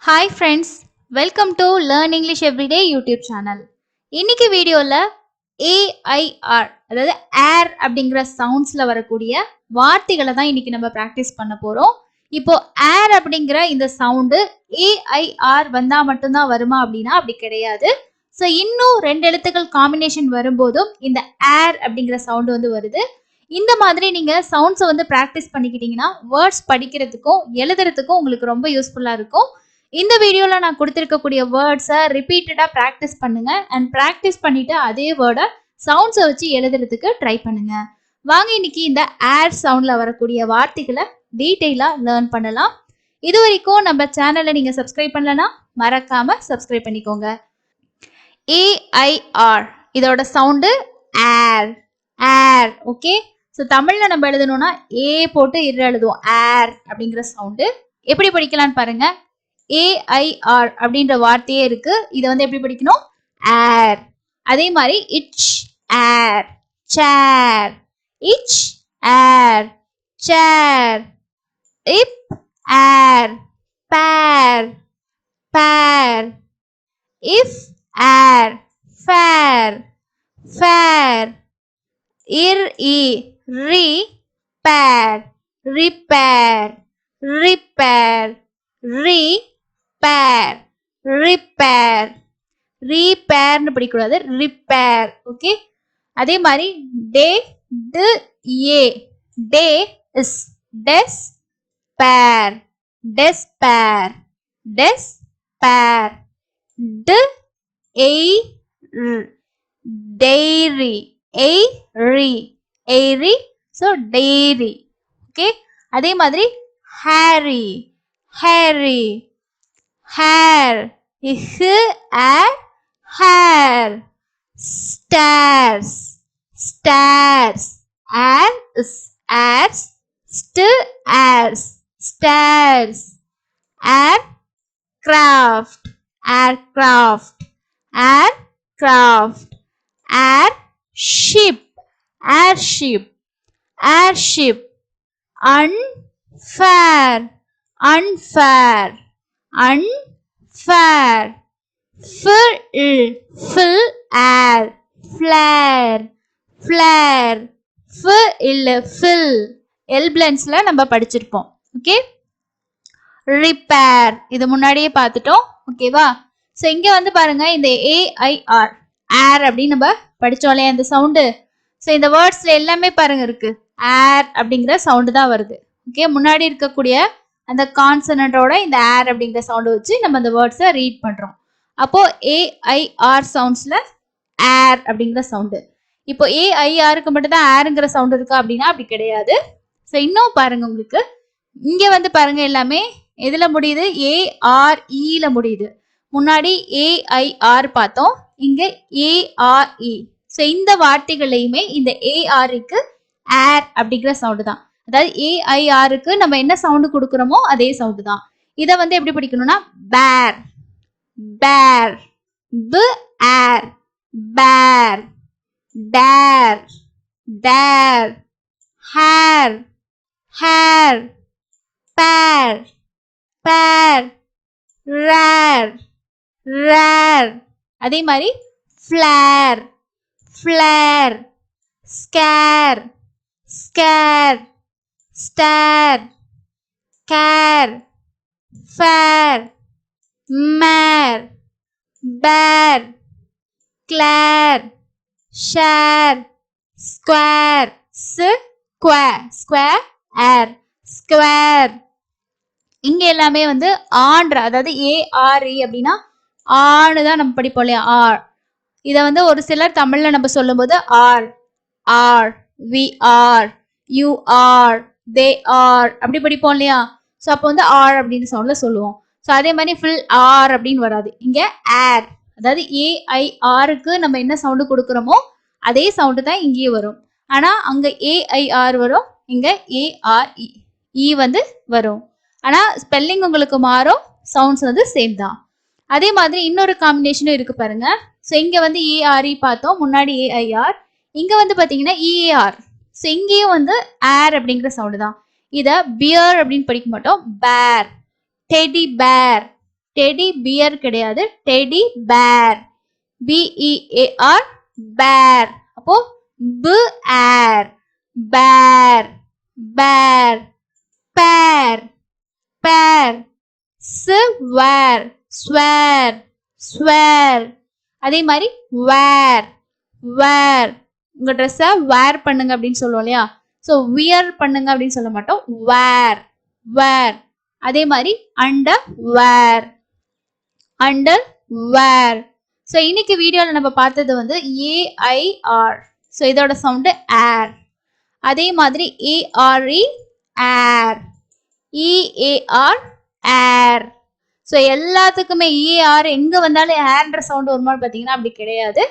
Hi friends, welcome to Learn English Everyday YouTube channel. இன்னைக்கு வீடியோல AIR அதாவது ஏர் அப்படிங்கிற சவுண்ட்ஸ்ல வரக்கூடிய வார்த்தைகளை தான் இன்னைக்கு நம்ம பிராக்டிஸ் பண்ண போறோம். இப்போ ஏர் அப்படிங்கிற இந்த சவுண்டு AIR வந்தா மட்டும்தான் வருமா அப்படின்னா அப்படி கிடையாது. ஸோ இன்னும் 2 எழுத்துக்கள் காம்பினேஷன் வரும்போதும் இந்த ஏர் அப்படிங்கிற சவுண்டு வந்து வருது. இந்த மாதிரி நீங்க சவுண்ட்ஸை வந்து பிராக்டிஸ் பண்ணிக்கிட்டீங்கன்னா வேர்ட்ஸ் படிக்கிறதுக்கும் எழுதுறதுக்கும் உங்களுக்கு ரொம்ப யூஸ்ஃபுல்லா இருக்கும். இந்த வீடியோவில் நான் கொடுத்துருக்கக்கூடிய வேர்ட்ஸை ரிப்பீட்டடாக ப்ராக்டிஸ் பண்ணுங்க அண்ட் ப்ராக்டிஸ் பண்ணிட்டு அதே வேர்டை சவுண்ட்ஸை வச்சு எழுதுறதுக்கு ட்ரை பண்ணுங்க. வாங்க இன்னைக்கு இந்த ஏர் சவுண்டில் வரக்கூடிய வார்த்தைகளை டீட்டெயிலாக லேர்ன் பண்ணலாம். இது வரைக்கும் நம்ம சேனலை நீங்கள் சப்ஸ்கிரைப் பண்ணலன்னா மறக்காம சப்ஸ்கிரைப் பண்ணிக்கோங்க. ஏஐஆர் இதோட சவுண்டு ஏர் ஏர். ஓகே, ஸோ தமிழில் நம்ம எழுதணும்னா ஏ போட்டு எழுதுவோம் ஏர் அப்படிங்கிற சவுண்டு. எப்படி படிக்கலான்னு பாருங்க. AIR அப்படின்ற வார்த்தையே இருக்கு. இதை வந்து எப்படி படிக்கணும்? ஏர். அதே மாதிரி இட்ச் ஏர் சேர், இட்ச் ஏர் சேர், இப் ஏர் பேர் பேர், இஃப் ஏர் ஃபேர் ஃபேர், இர் இ ரி பேர் ரிப்பேர் ரிப்பேர், ரி பேர் ரிப்பேர், ரீபேர்னு படிக்கக்கூடாது, ரிப்பேர். ஓகே, அதே மாதிரி day to A day is des pair despair despair, to எய் dairy airy airy, so dairy. Okay, அதே மாதிரி hairy Harry, hair, hair, stairs, stairs, airs, stairs, stairs, aircraft, aircraft, aircraft, airship, airship, airship, unfair, unfair, unfair, fill, fill air, flare, flare, fill, fill, எல்பிளன்ஸ்ல நம்ம படிச்சிருப்போம். Okay, repair இது முன்னாடியே பார்த்துட்டோம். ஓகேவா? So இங்க வந்து பாருங்க, இந்த AIR ஏர் அப்படின்னு நம்ம படிச்சோம் இல்லையா இந்த சவுண்டு. ஸோ இந்த வேர்ட்ஸ்ல எல்லாமே பாருங்க இருக்கு ஏர் அப்படிங்கிற சவுண்டு தான் வருது. ஓகே, முன்னாடி இருக்கக்கூடிய அந்த கான்சனட்டோட இந்த ஏர் அப்படிங்கிற சவுண்டை வச்சு நம்ம அந்த வேர்ட்ஸை ரீட் பண்றோம். அப்போ ஏஐஆர் சவுண்ட்ஸ்ல ஏர் அப்படிங்கிற சவுண்டு. இப்போ ஏஐஆருக்கு மட்டும் தான் ஏருங்கிற சவுண்ட் இருக்கா அப்படின்னா அப்படி கிடையாது. ஸோ இன்னும் பாருங்க, உங்களுக்கு இங்க வந்து பாருங்க எல்லாமே எதுல முடியுது? AREல முடியுது. முன்னாடி AIR பார்த்தோம், இங்க ARE. ஸோ இந்த வார்த்தைகளையுமே இந்த AREக்கு ஏர் அப்படிங்கிற சவுண்டு தான். அதாவது AIRக்கு நம்ம என்ன சவுண்டு கொடுக்குறோமோ அதே சவுண்டு தான். இதை வந்து எப்படி படிக்கணும்னா பேர் பேர், ப ஏர் பேர், டேர் டேர், ஹேர் ஹேர், பேர் பேர், ரேர் ரேர். அதே மாதிரி flare flare, scare scare, star, care, fare, mare, pair, glare, share, square, square square air square. இங்க எல்லாமே வந்து ஆன்ற, அதாவது ARE அப்படின்னா ஆன்னு தான் நம்ம படிப்போம் இல்லையா, ஆர். இதை வந்து ஒரு சிலர் தமிழ்ல நம்ம சொல்லும் போது are are, we are, you are, they are அப்படி படிப்போம் இல்லையா. ஸோ அப்போ வந்து ஆர் அப்படின்னு சவுண்ட்ல சொல்லுவோம். ஸோ அதே மாதிரி ஃபுல் ஆர் அப்படின்னு வராது, இங்க ஏர். அதாவது AIRக்கு நம்ம என்ன சவுண்டு கொடுக்குறோமோ அதே சவுண்டு தான் இங்கேயும் வரும். ஆனா அங்க AIR வரும், இங்க ARE வந்து வரும். ஆனா ஸ்பெல்லிங் உங்களுக்கு மாறும், சவுண்ட்ஸ் வந்து சேம் தான். அதே மாதிரி இன்னொரு காம்பினேஷனும் இருக்கு பாருங்க. ஸோ இங்க வந்து ARE பார்த்தோம், முன்னாடி AIR. இங்க வந்து பாத்தீங்கன்னா EAR. ஸோ இங்கேயும் வந்து ஏர் அப்படிங்கிற சவுண்டு தான். இதை பியர் அப்படின்னு படிக்க மாட்டோம், பேர், டெடி பேர், டெடி பியர் கிடையாது, டெடி பேர். BEAR பேர். அப்போ BAR பேர் பேர். பேர் பேர். Swear swear swear. அதே மாதிரி வேர் வேர். உங்க ட்ரெஸ்ஸை வேர் பண்ணுங்க அப்படின்னு சொல்லுவோம் இல்லையா, ஸோ வியர் பண்ணுங்க அப்படின்னு சொல்ல மாட்டோம், வேர் வேர். அதே மாதிரி அண்டர் வேர் அண்டர் வேர். ஸோ இன்னைக்கு வீடியோவில் நம்ம பார்த்தது வந்து AIR. ஸோ இதோட சவுண்டு ஏர். அதே மாதிரி ARE air. EAR air. So எல்லாத்துக்குமே EAR எங்கே வந்தாலும் ஏர்ன்ற சவுண்டு வருமானு பார்த்தீங்கன்னா அப்படி கிடையாது.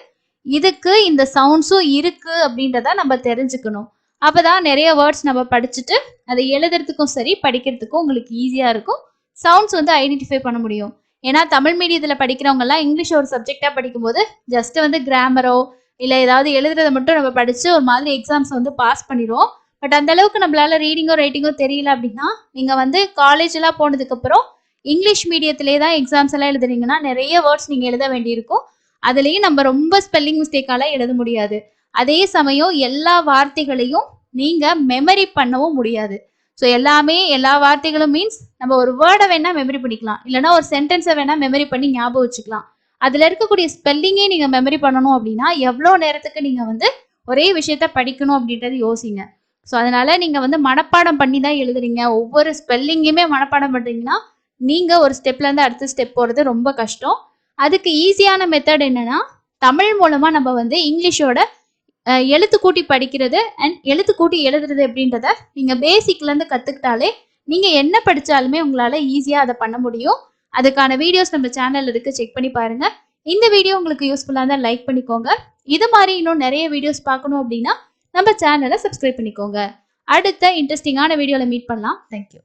இதுக்கு இந்த சவுண்ட்ஸும் இருக்கு அப்படின்றத நம்ம தெரிஞ்சுக்கணும். அப்போதான் நிறைய வேர்ட்ஸ் நம்ம படிச்சுட்டு அதை எழுதுறதுக்கும் சரி படிக்கிறதுக்கும் உங்களுக்கு ஈஸியாக இருக்கும். சவுண்ட்ஸ் வந்து ஐடென்டிஃபை பண்ண முடியும். ஏன்னா தமிழ் மீடியத்தில் படிக்கிறவங்கலாம் இங்கிலீஷ் ஒரு சப்ஜெக்டாக படிக்கும்போது ஜஸ்ட் வந்து கிராமரோ இல்லை ஏதாவது எழுதுறதை மட்டும் நம்ம படித்து ஒரு மாதிரி எக்ஸாம்ஸ் வந்து பாஸ் பண்ணிடுவோம். பட் அந்த அளவுக்கு நம்மளால ரீடிங்கோ ரைட்டிங்கோ தெரியல அப்படின்னா நீங்கள் வந்து காலேஜெலாம் போனதுக்கப்புறம் இங்கிலீஷ் மீடியத்திலே தான் எக்ஸாம்ஸ் எல்லாம் எழுதுறீங்கன்னா நிறைய வேர்ட்ஸ் நீங்கள் எழுத வேண்டியிருக்கும். அதுலேயும் நம்ம ரொம்ப ஸ்பெல்லிங் மிஸ்டேக்கால எழுத முடியாது. அதே சமயம் எல்லா வார்த்தைகளையும் நீங்கள் மெமரி பண்ணவும் முடியாது. ஸோ எல்லா வார்த்தைகளும் மீன்ஸ் நம்ம ஒரு வேர்டை வேணால் மெமரி பண்ணிக்கலாம், இல்லைனா ஒரு சென்டென்ஸை வேணால் மெமரி பண்ணி ஞாபகம் வச்சுக்கலாம். அதில் இருக்கக்கூடிய ஸ்பெல்லிங்கே நீங்கள் மெமரி பண்ணணும் அப்படின்னா எவ்வளோ நேரத்துக்கு நீங்கள் வந்து ஒரே விஷயத்த படிக்கணும் அப்படின்றது யோசிங்க. ஸோ அதனால் நீங்கள் வந்து மனப்பாடம் பண்ணி தான் எழுதுறீங்க, ஒவ்வொரு ஸ்பெல்லிங்குமே மனப்பாடம் பண்ணுறீங்கன்னா நீங்கள் ஒரு ஸ்டெப்லேருந்து அடுத்த ஸ்டெப் போகிறது ரொம்ப கஷ்டம். அதுக்கு ஈஸியான மெத்தட் என்னன்னா, தமிழ் மூலமா நம்ம வந்து இங்கிலீஷோட எழுத்து கூட்டி படிக்கிறது அண்ட் எழுத்து கூட்டி எழுதுறது அப்படின்றத நீங்க பேசிக்ல இருந்து கத்துக்கிட்டாலே நீங்க என்ன படிச்சாலுமே உங்களால ஈஸியா அதை பண்ண முடியும். அதுக்கான வீடியோஸ் நம்ம சேனல்ல இருக்கு, செக் பண்ணி பாருங்க. இந்த வீடியோ உங்களுக்கு யூஸ்ஃபுல்லா இருந்தா லைக் பண்ணிக்கோங்க. இது மாதிரி இன்னும் நிறைய வீடியோஸ் பார்க்கணும் அப்படின்னா நம்ம சேனலை சப்ஸ்கிரைப் பண்ணிக்கோங்க. அடுத்த இன்ட்ரெஸ்டிங்கான வீடியோல மீட் பண்ணலாம். தேங்க்யூ.